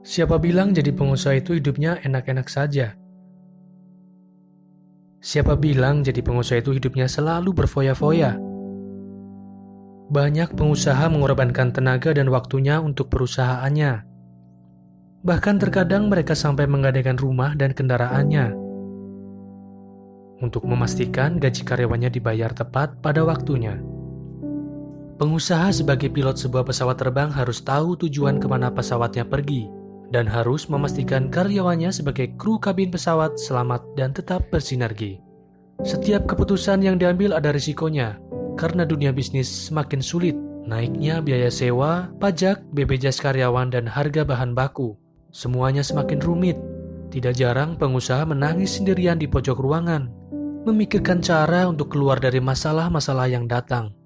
Siapa bilang jadi pengusaha itu hidupnya enak-enak saja? Siapa bilang jadi pengusaha itu hidupnya selalu berfoya-foya? Banyak pengusaha mengorbankan tenaga dan waktunya untuk perusahaannya. Bahkan terkadang mereka sampai menggadaikan rumah dan kendaraannya untuk memastikan gaji karyawannya dibayar tepat pada waktunya. Pengusaha sebagai pilot sebuah pesawat terbang harus tahu tujuan kemana pesawatnya pergi dan harus memastikan karyawannya sebagai kru kabin pesawat selamat dan tetap bersinergi. Setiap keputusan yang diambil ada risikonya, karena dunia bisnis semakin sulit. Naiknya biaya sewa, pajak, BPJS karyawan, dan harga bahan baku. Semuanya semakin rumit. Tidak jarang pengusaha menangis sendirian di pojok ruangan, memikirkan cara untuk keluar dari masalah-masalah yang datang.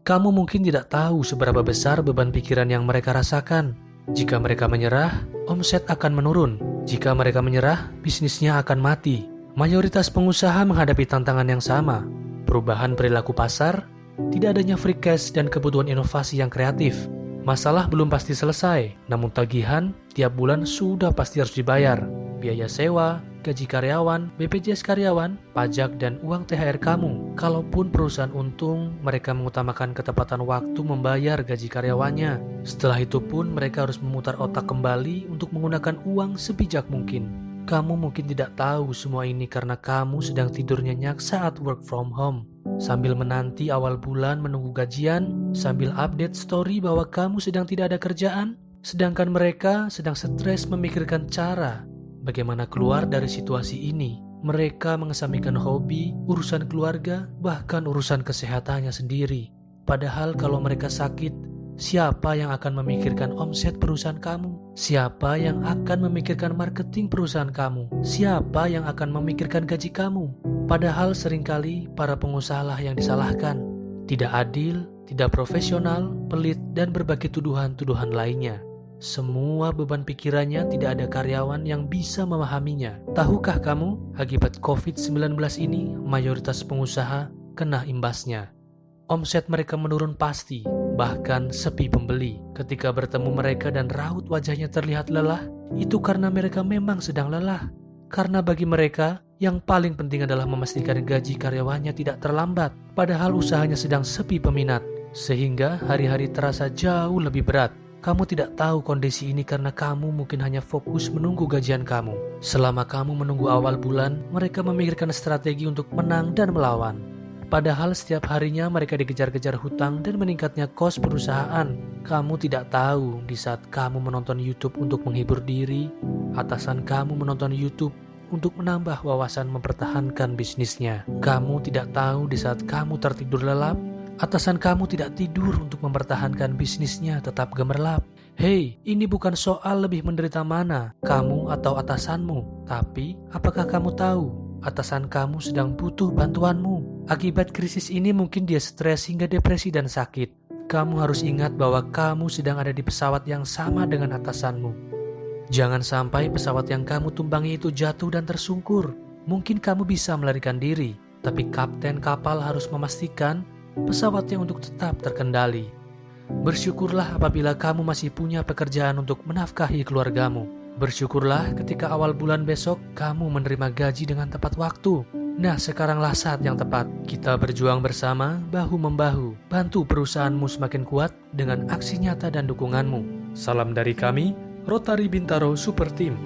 Kamu mungkin tidak tahu seberapa besar beban pikiran yang mereka rasakan. Jika mereka menyerah, omset akan menurun. Jika mereka menyerah, bisnisnya akan mati. Mayoritas pengusaha menghadapi tantangan yang sama. Perubahan perilaku pasar, tidak adanya free cash dan kebutuhan inovasi yang kreatif. Masalah belum pasti selesai, namun tagihan tiap bulan sudah pasti harus dibayar. Biaya sewa, gaji karyawan, BPJS karyawan, pajak, dan uang THR kamu. Kalaupun perusahaan untung, mereka mengutamakan ketepatan waktu membayar gaji karyawannya. Setelah itu pun mereka harus memutar otak kembali untuk menggunakan uang sebijak mungkin. Kamu mungkin tidak tahu semua ini karena kamu sedang tidur nyenyak saat work from home, sambil menanti awal bulan menunggu gajian, sambil update story bahwa kamu sedang tidak ada kerjaan, sedangkan mereka sedang stres memikirkan cara bagaimana keluar dari situasi ini. Mereka mengesampingkan hobi, urusan keluarga, bahkan urusan kesehatannya sendiri. Padahal kalau mereka sakit, siapa yang akan memikirkan omset perusahaan kamu? Siapa yang akan memikirkan marketing perusahaan kamu? Siapa yang akan memikirkan gaji kamu? Padahal seringkali para pengusaha lah yang disalahkan. Tidak adil, tidak profesional, pelit, dan berbagai tuduhan-tuduhan lainnya. Semua beban pikirannya tidak ada karyawan yang bisa memahaminya. Tahukah kamu, akibat COVID-19 ini, mayoritas pengusaha kena imbasnya. Omset mereka menurun pasti, bahkan sepi pembeli. Ketika bertemu mereka dan raut wajahnya terlihat lelah, itu karena mereka memang sedang lelah. Karena bagi mereka, yang paling penting adalah memastikan gaji karyawannya tidak terlambat, padahal usahanya sedang sepi peminat, sehingga hari-hari terasa jauh lebih berat. Kamu tidak tahu kondisi ini karena kamu mungkin hanya fokus menunggu gajian kamu. Selama kamu menunggu awal bulan, mereka memikirkan strategi untuk menang dan melawan. Padahal setiap harinya mereka dikejar-kejar hutang dan meningkatnya kos perusahaan. Kamu tidak tahu di saat kamu menonton YouTube untuk menghibur diri, atasan kamu menonton YouTube untuk menambah wawasan mempertahankan bisnisnya. Kamu tidak tahu di saat kamu tertidur lelap, atasan kamu tidak tidur untuk mempertahankan bisnisnya tetap gemerlap. Hei, ini bukan soal lebih menderita mana, kamu atau atasanmu. Tapi, apakah kamu tahu, atasan kamu sedang butuh bantuanmu. Akibat krisis ini mungkin dia stres hingga depresi dan sakit. Kamu harus ingat bahwa kamu sedang ada di pesawat yang sama dengan atasanmu. Jangan sampai pesawat yang kamu tumpangi itu jatuh dan tersungkur. Mungkin kamu bisa melarikan diri, tapi kapten kapal harus memastikan pesawatnya untuk tetap terkendali. Bersyukurlah apabila kamu masih punya pekerjaan untuk menafkahi keluargamu. Bersyukurlah ketika awal bulan besok kamu menerima gaji dengan tepat waktu. Nah, sekaranglah saat yang tepat. Kita berjuang bersama, bahu-membahu. Bantu perusahaanmu semakin kuat dengan aksi nyata dan dukunganmu. Salam dari kami, Rotary Bintaro Super Team.